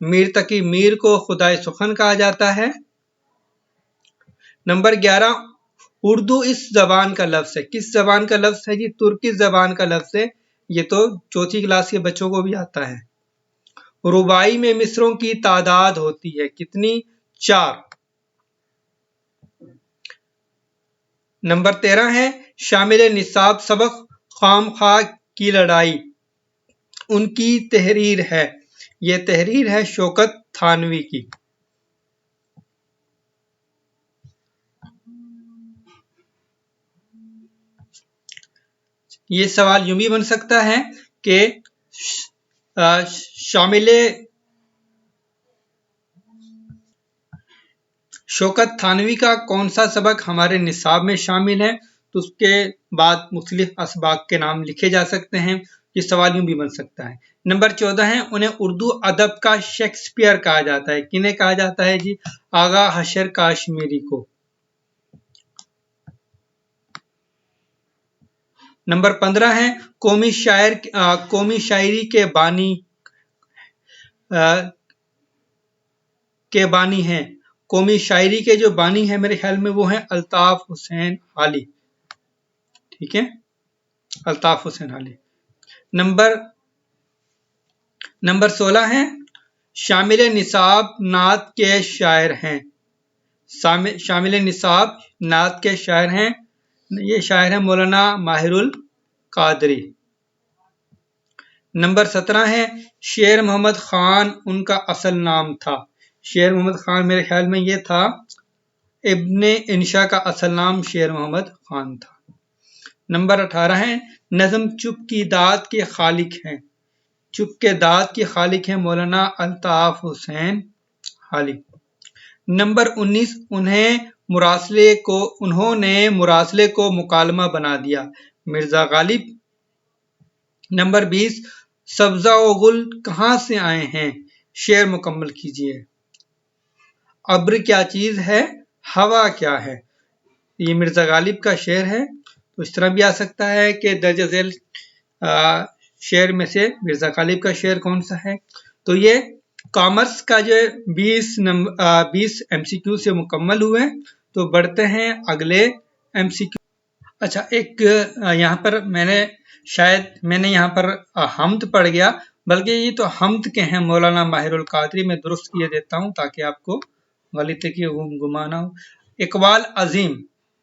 میر تقی میر کو خدائے سخن کہا جاتا ہے۔ نمبر 11 اردو اس زبان کا لفظ ہے۔ کس زبان کا لفظ ہے جی؟ ترکی زبان کا لفظ ہے۔ یہ تو چوتھی کلاس کے بچوں کو بھی آتا ہے۔ رباعی میں مصروں کی تعداد ہوتی ہے کتنی؟ 4۔ نمبر 13 ہے شامل نصاب سبق خام خواہ کی لڑائی ان کی تحریر ہے۔ یہ تحریر ہے شوکت تھانوی کی۔ یہ سوال یوں بھی بن سکتا ہے کہ شامل شوکت تھانوی کا کون سا سبق ہمارے نصاب میں شامل ہے، تو اس کے بعد مختلف اسباق کے نام لکھے جا سکتے ہیں۔ یہ سوال یوں بھی بن سکتا ہے۔ نمبر 14 ہے انہیں اردو ادب کا شیکسپیئر کہا جاتا ہے۔ کنہیں کہا جاتا ہے جی؟ آغا حشر کاشمیری کو۔ نمبر 15 ہے قومی شاعری کے بانی ہیں۔ قومی شاعری کے جو بانی ہیں میرے خیال میں وہ ہیں الطاف حسین حالی۔ ٹھیک ہے، الطاف حسین حالی۔ نمبر 16 ہے شامل نصاب نعت کے شاعر ہیں۔ شامل نصاب نعت کے شاعر ہیں، یہ شاعر ہیں مولانا ماہر القادری۔ نمبر 17 ہے شیر محمد خان ان کا اصل نام تھا۔ شیر محمد خان میرے خیال میں یہ تھا ابن انشا کا اصل نام شیر محمد خان تھا۔ نمبر 18 ہے نظم چپ کی داد کے خالق ہیں۔ چپ کے داد کے خالق ہیں مولانا الطاف حسین حالی۔ نمبر 19 انہوں نے مراسلے کو مکالمہ بنا دیا، مرزا غالب۔ نمبر 20 سبزہ و گل کہاں سے آئے ہیں، شعر مکمل کیجئے۔ ابر کیا چیز ہے، ہوا کیا ہے، یہ مرزا غالب کا شعر ہے۔ تو اس طرح بھی آ سکتا ہے کہ درج ذیل شعر میں سے مرزا غالب کا شعر کون سا ہے۔ تو یہ کامرس کا جو 20 MCQ سے مکمل ہوئے۔ تو بڑھتے ہیں اگلے MCQ۔ اچھا، ایک یہاں پر میں نے یہاں پر حمد پڑھ گیا، بلکہ یہ تو حمد کے ہیں مولانا ماہر القادری، میں درست کیے دیتا ہوں تاکہ آپ کو غلطی کی گمان نہ ہو۔ اقبال عظیم،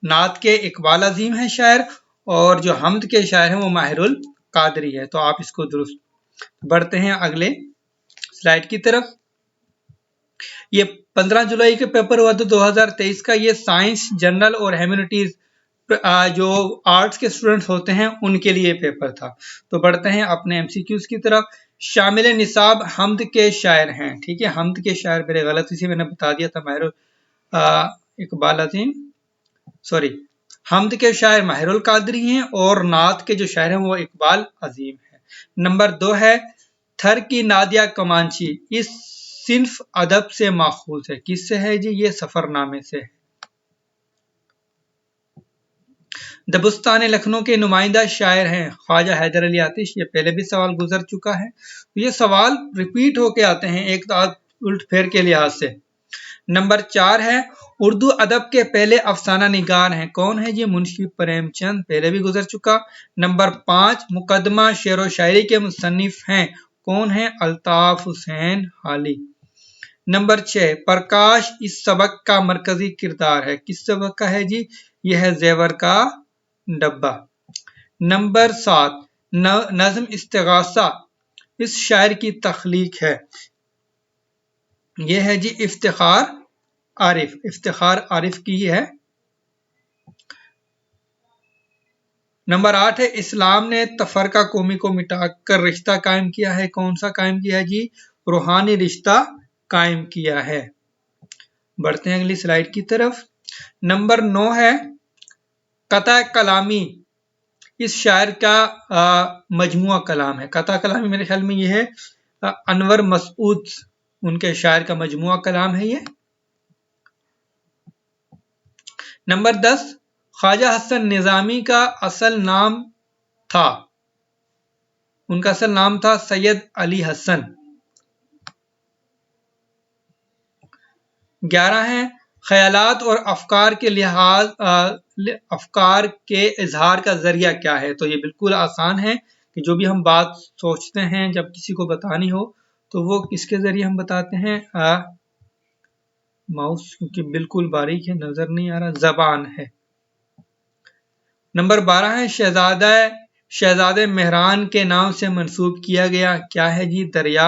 نعت کے اقبال عظیم ہے شاعر، اور جو حمد کے شاعر ہیں وہ ماہر القادری ہے، تو آپ اس کو درست۔ بڑھتے ہیں اگلے سلائیڈ کی طرف۔ یہ 15 جولائی کے پیپر ہوا تھا 2023 کا، یہ سائنس جنرل اور ہیومینٹیز جو آرٹس کے اسٹوڈنٹس ہوتے ہیں ان کے لیے پیپر تھا۔ تو بڑھتے ہیں اپنے MCQs کی طرف۔ شامل نصاب حمد کے شاعر ہیں۔ ٹھیک ہے، حمد کے شاعر میرے غلطی سے میں نے بتا دیا تھا اقبال عظیم، حمد کے شاعر ماہر القادری ہیں، اور نعت کے جو شاعر ہیں وہ اقبال عظیم ہے۔ نمبر 2 ہے تھر کی نادیہ کمانچی، اس صنف ادب سے ماخوذ ہے۔ کس سے ہے جی؟ یہ سفر نامے سے ہے۔ دبستان لکھنؤ کے نمائندہ شاعر ہیں خواجہ حیدر علی آتش۔ یہ پہلے بھی سوال گزر چکا ہے، یہ سوال ریپیٹ ہو کے آتے ہیں ایک الٹ پھیر کے لحاظ سے۔ نمبر 4 ہے اردو ادب کے پہلے افسانہ نگار ہیں، کون ہے جی؟ منشی پریم چند، پہلے بھی گزر چکا۔ نمبر 5 مقدمہ شعر و شاعری کے مصنف ہیں، کون ہیں؟ الطاف حسین حالی۔ نمبر 6 پرکاش اس سبق کا مرکزی کردار ہے، کس سبق کا ہے جی؟ یہ ہے زیور کا ڈبہ۔ نمبر 7 نظم استغاثہ اس شاعر کی تخلیق ہے، یہ ہے جی افتخار عارف کی ہے۔ نمبر 8 ہے اسلام نے تفرقہ قومی کو مٹا کر رشتہ قائم کیا ہے، کون سا قائم کیا ہے جی؟ روحانی رشتہ قائم کیا ہے۔ بڑھتے ہیں اگلی سلائیڈ کی طرف۔ نمبر 9 ہے قطع کلامی اس شاعر کا مجموعہ کلام ہے۔ قطع کلامی میرے خیال میں یہ ہے انور مسعود، ان کے شاعر کا مجموعہ کلام ہے یہ۔ نمبر 10 خواجہ حسن نظامی کا اصل نام تھا، ان کا اصل نام تھا سید علی حسن۔ 11 ہے خیالات اور افکار کے اظہار کا ذریعہ کیا ہے؟ تو یہ بالکل آسان ہے کہ جو بھی ہم بات سوچتے ہیں جب کسی کو بتانی ہو تو وہ کس کے ذریعے ہم بتاتے ہیں؟ ماؤس کیونکہ بالکل باریک ہے نظر نہیں آ رہا، زبان ہے۔ نمبر 12 ہے شہزادہ مہران کے نام سے منسوب کیا گیا کیا ہے جی؟ دریا۔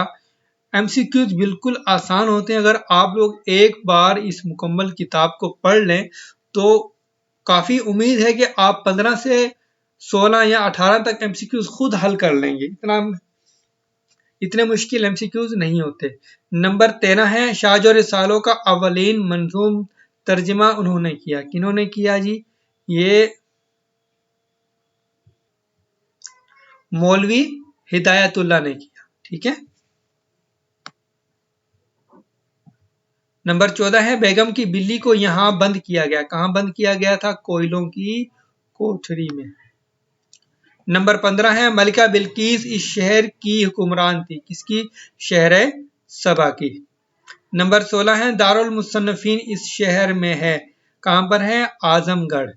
ایم سی کیوز بالکل آسان ہوتے ہیں، اگر آپ لوگ ایک بار اس مکمل کتاب کو پڑھ لیں تو کافی امید ہے کہ آپ 15 سے 16 یا 18 تک ایم سی کیوز خود حل کر لیں گے، اتنے مشکل ایم سی کیوز نہیں ہوتے۔ نمبر 13 ہے شاج و رسالوں کا اولین منظوم ترجمہ انہوں نے کیا، کنہوں نے کیا جی؟ یہ مولوی ہدایت اللہ نے کیا، ٹھیک ہے۔ نمبر 14 ہے بیگم کی بلی کو یہاں بند کیا گیا، کہاں بند کیا گیا تھا؟ کوئلوں کی کوٹھری میں۔ نمبر 15 ہے ملکہ بلقیس اس شہر کی حکمران تھی، کس کی؟ شہر سبا کی۔ نمبر 16 ہے دارالمصنفین اس شہر میں ہے، کہاں پر ہے؟ اعظم گڑھ۔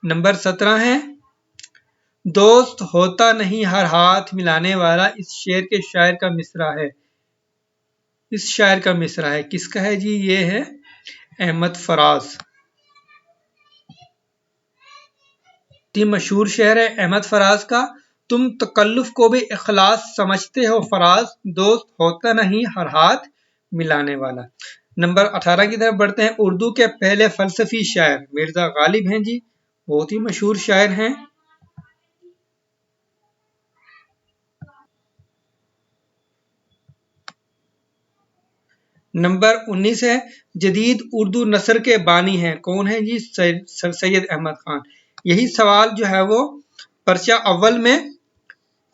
نمبر 17 ہے دوست ہوتا نہیں ہر ہاتھ ملانے والا اس شعر کے شاعر کا مصرع ہے، اس شاعر کا مصرع ہے، کس کا ہے جی؟ یہ ہے احمد فراز۔ مشہور شعر ہے احمد فراز کا، تم تکلف کو بھی اخلاص سمجھتے ہو فراز، دوست ہوتا نہیں ہر ہاتھ ملانے والا۔ نمبر 18 کی طرف بڑھتے ہیں، اردو کے پہلے فلسفی شاعر مرزا غالب ہیں جی، بہت ہی مشہور شاعر ہیں۔ نمبر 19 ہے جدید اردو نثر کے بانی ہیں، کون ہیں جی؟ سر سید احمد خان۔ یہی سوال جو ہے وہ پرچہ اول میں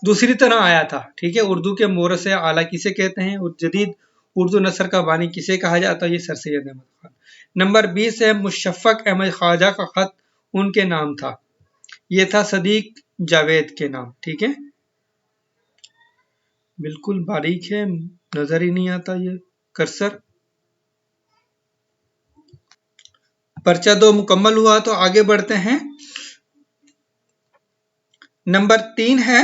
دوسری طرح آیا تھا، ٹھیک ہے، اردو کے مورث اعلیٰ کسے کہتے ہیں اور جدید اردو نثر کا بانی کسے کہا جاتا ہے؟ یہ سر سید احمد خان۔ نمبر 20 ہے مشفق احمد خواجہ کا خط ان کے نام تھا، یہ تھا صدیق جاوید کے نام، ٹھیک ہے، بالکل باریک ہے نظر ہی نہیں آتا یہ کرسر۔ پرچہ 2 مکمل ہوا تو آگے بڑھتے ہیں۔ نمبر 3 ہے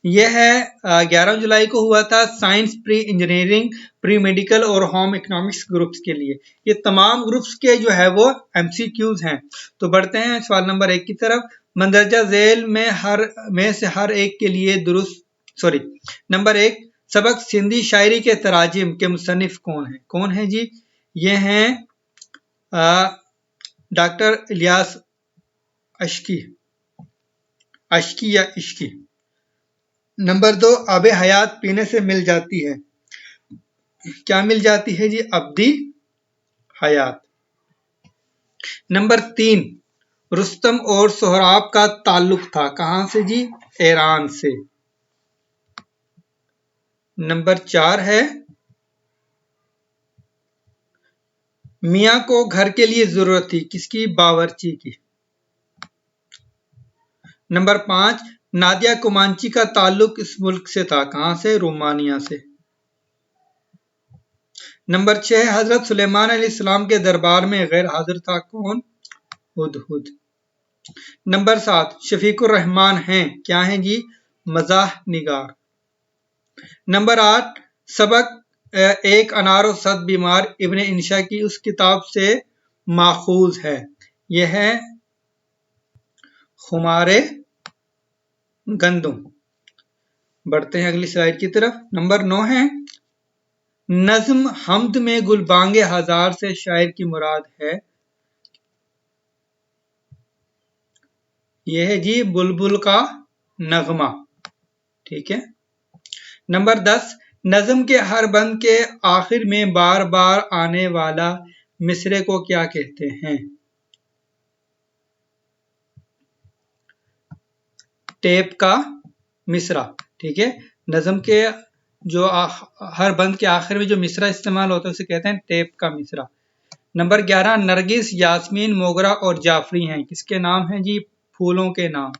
یہ ہے 11 جولائی کو ہوا تھا science pre engineering pre medical اور ہوم اکنامکس گروپس کے لیے، یہ تمام گروپس کے جو ہے وہ ایم سی کیوز ہیں۔ تو بڑھتے ہیں سوال نمبر 1 کی طرف، مندرجہ ذیل میں سے ہر ایک کے لیے نمبر 1 سبق سندھی شاعری کے تراجم کے مصنف کون ہیں جی؟ یہ ہیں ڈاکٹر الیاس اشکی یا عشقی۔ نمبر 2 آب حیات پینے سے مل جاتی ہے، کیا مل جاتی ہے جی؟ ابدی حیات۔ نمبر 3 رستم اور سہراب کا تعلق تھا، کہاں سے جی؟ ایران سے۔ نمبر 4 ہے میاں کو گھر کے لیے ضرورت تھی، کس کی؟ باورچی کی۔ نمبر 5 نادیہ کومانچی کا تعلق اس ملک سے تھا، کہاں سے؟ رومانیہ سے۔ نمبر 6 حضرت سلیمان علیہ السلام کے دربار میں غیر حاضر تھا، کون؟ ہدہد۔ نمبر 7 شفیق الرحمان ہیں، کیا ہیں جی؟ مزاح نگار۔ نمبر 8 سبق ایک انار و صد بیمار ابن انشا کی اس کتاب سے ماخوذ ہے، یہ ہے خمار گندم۔ بڑھتے ہیں اگلی سلائیڈ کی طرف۔ نمبر 9 ہے نظم حمد میں گلبانگ ہزار سے شاعر کی مراد ہے، یہ ہے جی بلبل کا نغمہ، ٹھیک ہے۔ نمبر 10 نظم کے ہر بند کے آخر میں بار بار آنے والا مصرے کو کیا کہتے ہیں؟ ٹیپ کا مصرع، ٹھیک ہے، نظم کے جو ہر بند کے آخر میں جو مصرع استعمال ہوتا ہے اسے کہتے ہیں ٹیپ کا مصرع۔ نمبر 11 نرگس یاسمین موگرا اور جعفری ہیں، کس کے نام ہیں جی؟ پھولوں کے نام۔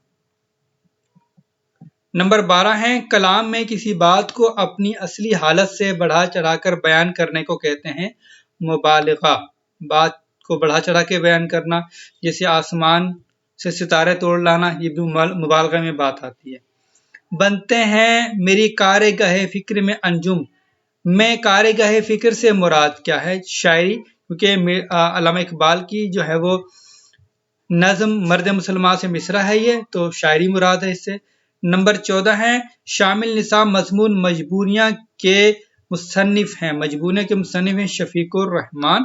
نمبر 12 ہے کلام میں کسی بات کو اپنی اصلی حالت سے بڑھا چڑھا کر بیان کرنے کو کہتے ہیں مبالغہ. بات کو بڑھا چڑھا کے بیان کرنا، جیسے آسمان سے ستارے توڑ لانا، یہ بھی مبالغہ میں بات آتی ہے. بنتے ہیں میری کارگاہ فکر میں انجم. میں کارگاہ فکر سے مراد کیا ہے؟ شاعری، کیونکہ علامہ اقبال کی جو ہے وہ نظم مرد مسلمان سے مصرع ہے، یہ تو شاعری مراد ہے اس سے. نمبر 14 ہے شامل نصاب مضمون مجبوریاں کے مصنف ہیں. مجبوریاں کے مصنف ہیں شفیق الرحمان.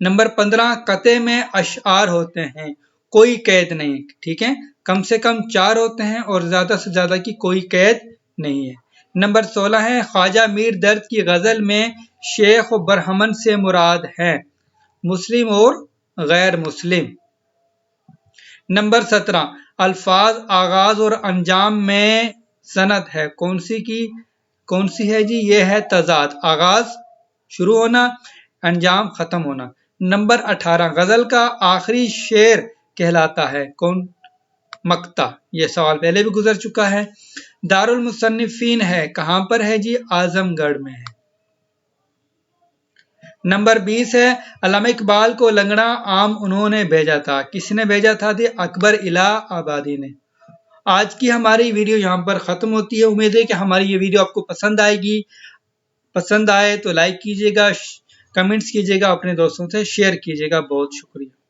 نمبر 15 قطع میں اشعار ہوتے ہیں، کوئی قید نہیں. ٹھیک ہے، کم سے کم 4 ہوتے ہیں اور زیادہ سے زیادہ کی کوئی قید نہیں ہے. نمبر 16 ہے خواجہ میر درد کی غزل میں شیخ و برہمن سے مراد ہے مسلم اور غیر مسلم. نمبر 17 الفاظ آغاز اور انجام میں سند ہے، کون سی ہے جی؟ یہ ہے تضاد، آغاز شروع ہونا، انجام ختم ہونا. نمبر 18 غزل کا آخری شعر کہلاتا ہے کون؟ مقطع. یہ سوال پہلے بھی گزر چکا ہے. دارالمصنفین ہے، کہاں پر ہے جی؟ اعظم گڑھ میں ہے. نمبر 20 ہے علامہ اقبال کو لنگڑا عام انہوں نے بھیجا تھا. کس نے بھیجا تھا جی؟ اکبر الہ آبادی نے. آج کی ہماری ویڈیو یہاں پر ختم ہوتی ہے. امید ہے کہ ہماری یہ ویڈیو آپ کو پسند آئے گی. پسند آئے تو لائک کیجیے گا، کمنٹس کیجیے گا، اپنے دوستوں سے شیئر کیجیے گا. بہت شکریہ.